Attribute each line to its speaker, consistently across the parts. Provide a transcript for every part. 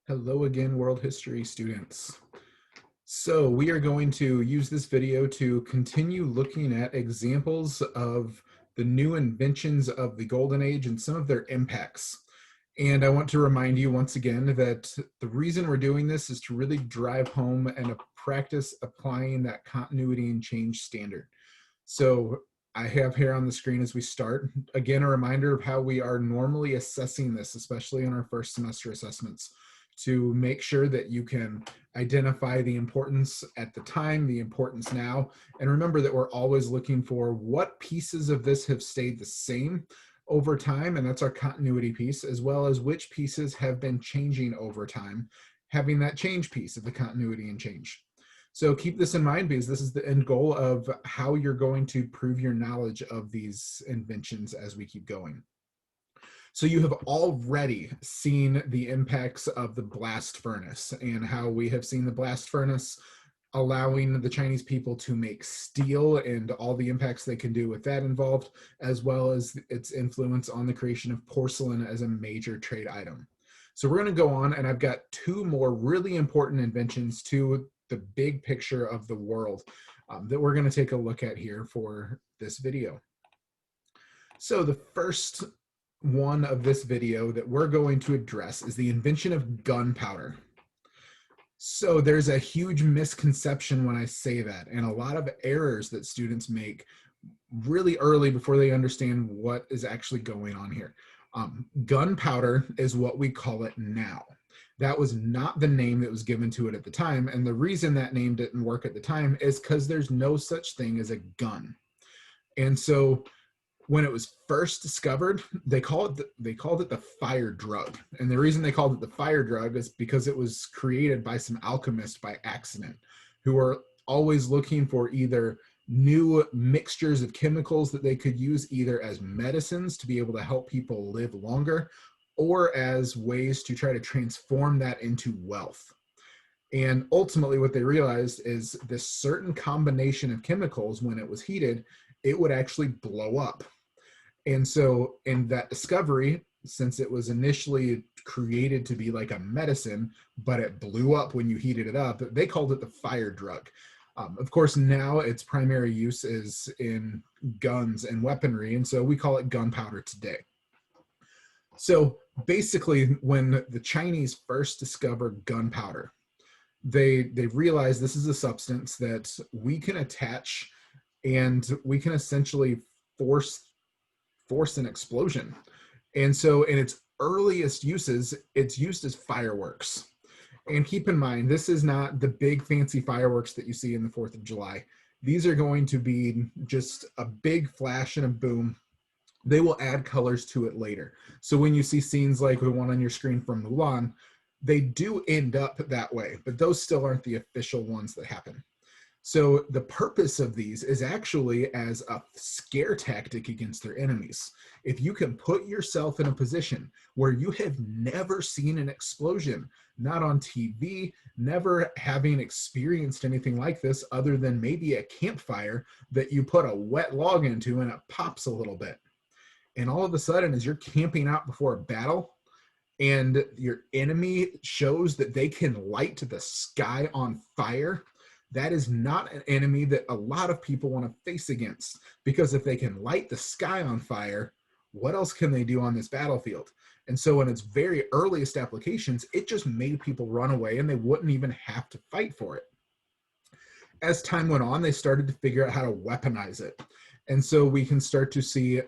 Speaker 1: Hello again, world history students. So we are going to use this video to continue looking at examples of the new inventions of the Golden Age and some of their impacts. And I want to remind you once again that the reason we're doing this is to really drive home and practice applying that continuity and change standard. So I have here on the screen as we start, again, a reminder of how we are normally assessing this, especially in our first semester assessments, to make sure that you can identify the importance at the time, the importance now, and remember that we're always looking for what pieces of this have stayed the same over time, and that's our continuity piece, as well as which pieces have been changing over time, having that change piece of the continuity and change. So keep this in mind because this is the end goal of how you're going to prove your knowledge of these inventions as we keep going. So you have already seen the impacts of the blast furnace and how we have seen the blast furnace allowing the Chinese people to make steel and all the impacts they can do with that involved, as well as its influence on the creation of porcelain as a major trade item. So we're going to go on, and I've got two more really important inventions to the big picture of the world that we're going to take a look at here for this video. So the first one of this video that we're going to address is the invention of gunpowder. So there's a huge misconception when I say that, and a lot of errors that students make really early before they understand what is actually going on here. Gunpowder is what we call it now. That was not the name that was given to it at the time, and the reason that name didn't work at the time is because there's no such thing as a gun. And so when it was first discovered, they called it the fire drug. And the reason they called it the fire drug is because it was created by some alchemists by accident, who were always looking for either new mixtures of chemicals that they could use either as medicines to be able to help people live longer, or as ways to try to transform that into wealth. And ultimately what they realized is this certain combination of chemicals, when it was heated, it would actually blow up. And so in that discovery, since it was initially created to be like a medicine, but it blew up when you heated it up, they called it the fire drug. Of course, now its primary use is in guns and weaponry, and so we call it gunpowder today. So basically, when the Chinese first discovered gunpowder, they realized this is a substance that we can attach and we can essentially force an explosion. And so in its earliest uses, it's used as fireworks. And keep in mind, this is not the big fancy fireworks that you see in the 4th of July. These are going to be just a big flash and a boom. They will add colors to it later. So when you see scenes like the one on your screen from Mulan, they do end up that way, but those still aren't the official ones that happen. So the purpose of these is actually as a scare tactic against their enemies. If you can put yourself in a position where you have never seen an explosion, not on TV, never having experienced anything like this other than maybe a campfire that you put a wet log into and it pops a little bit. And all of a sudden, as you're camping out before a battle, and your enemy shows that they can light the sky on fire, that is not an enemy that a lot of people want to face against, because if they can light the sky on fire, what else can they do on this battlefield? And so in its very earliest applications, it just made people run away and they wouldn't even have to fight for it. As time went on, they started to figure out how to weaponize it. And so we can start to see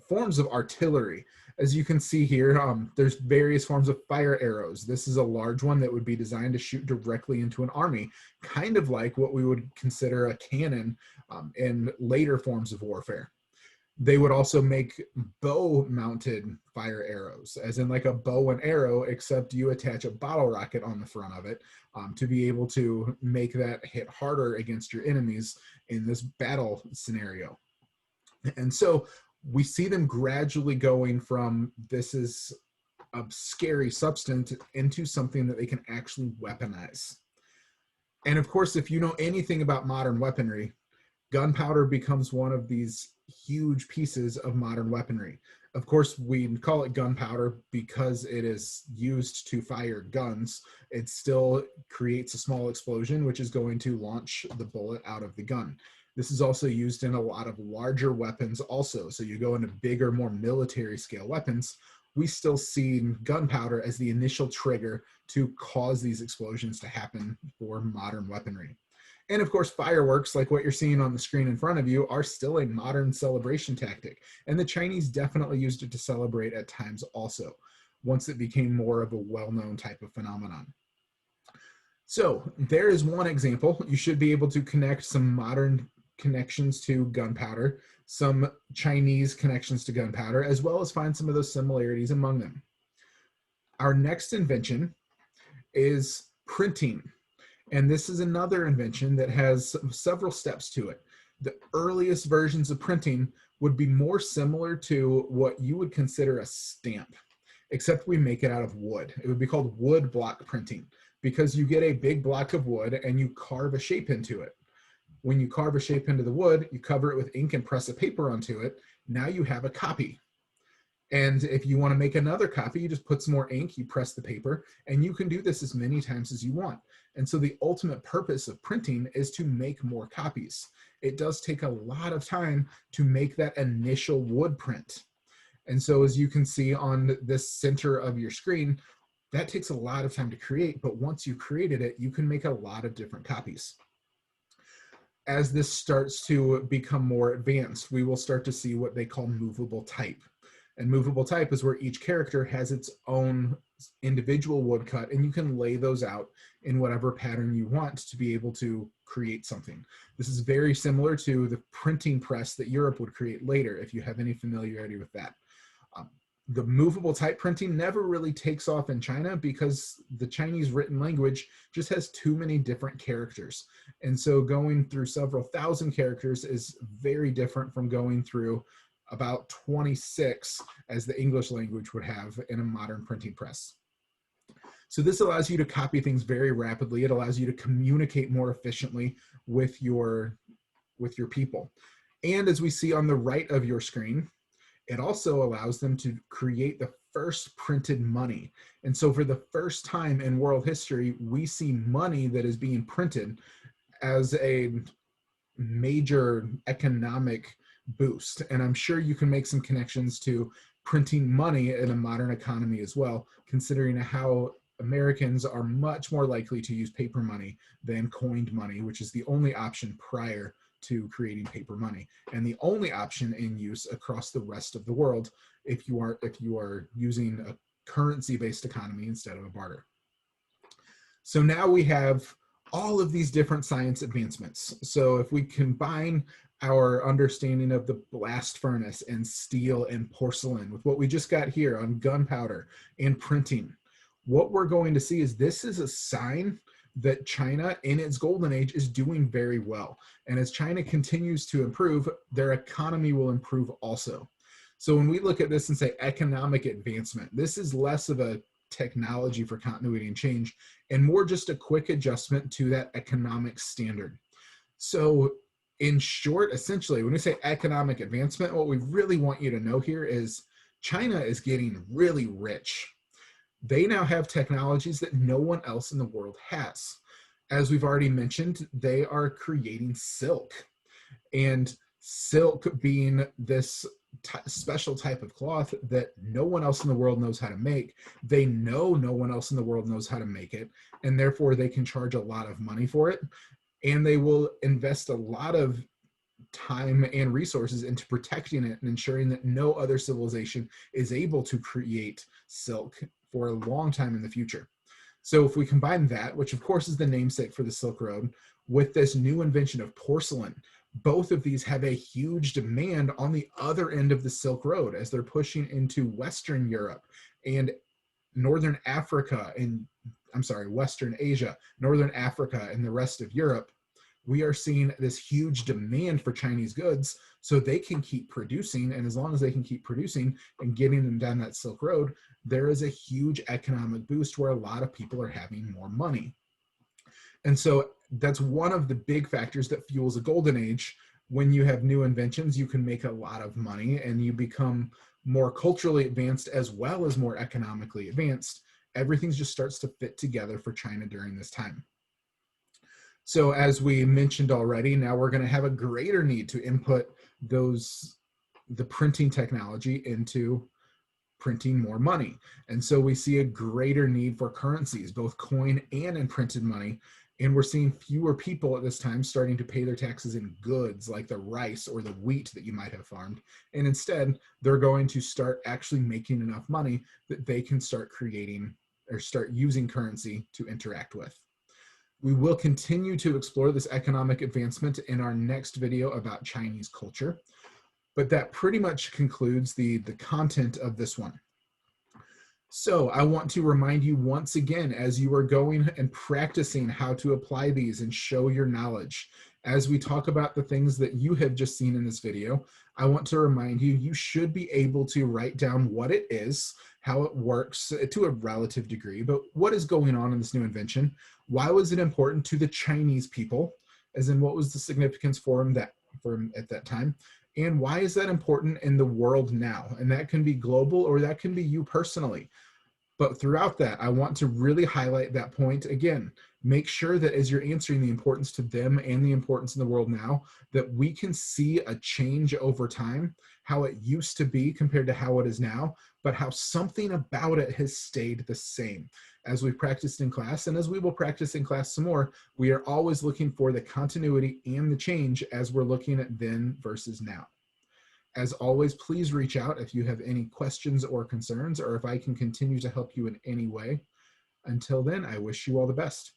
Speaker 1: forms of artillery. As you can see here, there's various forms of fire arrows. This is a large one that would be designed to shoot directly into an army, kind of like what we would consider a cannon in later forms of warfare. They would also make bow-mounted fire arrows, as in like a bow and arrow, except you attach a bottle rocket on the front of it to be able to make that hit harder against your enemies in this battle scenario. And so we see them gradually going from this is a scary substance into something that they can actually weaponize. And of course, if you know anything about modern weaponry, gunpowder becomes one of these huge pieces of modern weaponry. Of course, we call it gunpowder because it is used to fire guns. It still creates a small explosion, which is going to launch the bullet out of the gun. This is also used in a lot of larger weapons also. So you go into bigger, more military scale weapons, we still see gunpowder as the initial trigger to cause these explosions to happen for modern weaponry. And of course, fireworks, like what you're seeing on the screen in front of you, are still a modern celebration tactic. And the Chinese definitely used it to celebrate at times also, once it became more of a well-known type of phenomenon. So there is one example. You should be able to connect some modern connections to gunpowder, some Chinese connections to gunpowder, as well as find some of those similarities among them. Our next invention is printing. And this is another invention that has several steps to it. The earliest versions of printing would be more similar to what you would consider a stamp, except we make it out of wood. It would be called wood block printing because you get a big block of wood and you carve a shape into it. When you carve a shape into the wood, you cover it with ink and press a paper onto it. Now you have a copy. And if you want to make another copy, you just put some more ink, you press the paper, and you can do this as many times as you want. And so the ultimate purpose of printing is to make more copies. It does take a lot of time to make that initial wood print. And so as you can see on this center of your screen, that takes a lot of time to create, but once you created it, you can make a lot of different copies. As this starts to become more advanced, we will start to see what they call movable type. And movable type is where each character has its own individual woodcut, and you can lay those out in whatever pattern you want to be able to create something. This is very similar to the printing press that Europe would create later, if you have any familiarity with that. The movable type printing never really takes off in China because the Chinese written language just has too many different characters. And so going through several thousand characters is very different from going through about 26 as the English language would have in a modern printing press. So this allows you to copy things very rapidly. It allows you to communicate more efficiently with your people. And as we see on the right of your screen, it also allows them to create the first printed money. And so for the first time in world history, we see money that is being printed as a major economic boost. And I'm sure you can make some connections to printing money in a modern economy as well, considering how Americans are much more likely to use paper money than coined money, which is the only option prior to creating paper money, and the only option in use across the rest of the world if you are using a currency-based economy instead of a barter. So now we have all of these different science advancements. So if we combine our understanding of the blast furnace and steel and porcelain with what we just got here on gunpowder and printing, what we're going to see is this is a sign that China in its golden age is doing very well. And as China continues to improve, their economy will improve also. So when we look at this and say economic advancement, this is less of a technology for continuity and change and more just a quick adjustment to that economic standard. So in short, essentially, when we say economic advancement, what we really want you to know here is China is getting really rich. They now have technologies that no one else in the world has. As we've already mentioned, they are creating silk. And silk being this special type of cloth that no one else in the world knows how to make. They know no one else in the world knows how to make it, and therefore they can charge a lot of money for it. And they will invest a lot of time and resources into protecting it and ensuring that no other civilization is able to create silk for a long time in the future. So if we combine that, which of course is the namesake for the Silk Road, with this new invention of porcelain, both of these have a huge demand on the other end of the Silk Road as they're pushing into Western Europe and Northern Africa and Western Asia, Northern Africa, and the rest of Europe. We are seeing this huge demand for Chinese goods so they can keep producing. And as long as they can keep producing and getting them down that Silk Road, there is a huge economic boost where a lot of people are having more money. And so that's one of the big factors that fuels a golden age. When you have new inventions, you can make a lot of money and you become more culturally advanced as well as more economically advanced, everything just starts to fit together for China during this time. So as we mentioned already, now we're going to have a greater need to input the printing technology into printing more money. And so we see a greater need for currencies, both coin and in printed money. And we're seeing fewer people at this time starting to pay their taxes in goods like the rice or the wheat that you might have farmed. And instead, they're going to start actually making enough money that they can start creating or start using currency to interact with. We will continue to explore this economic advancement in our next video about Chinese culture. But that pretty much concludes the content of this one. So I want to remind you once again, as you are going and practicing how to apply these and show your knowledge, as we talk about the things that you have just seen in this video, I want to remind you, you should be able to write down what it is, how it works to a relative degree, but what is going on in this new invention? Why was it important to the Chinese people? As in, what was the significance for them at that time? And why is that important in the world now? And that can be global or that can be you personally. But throughout that, I want to really highlight that point again. Make sure that as you're answering the importance to them and the importance in the world now, that we can see a change over time, how it used to be compared to how it is now, but how something about it has stayed the same. As we practiced in class, and as we will practice in class some more, we are always looking for the continuity and the change as we're looking at then versus now. As always, please reach out if you have any questions or concerns, or if I can continue to help you in any way. Until then, I wish you all the best.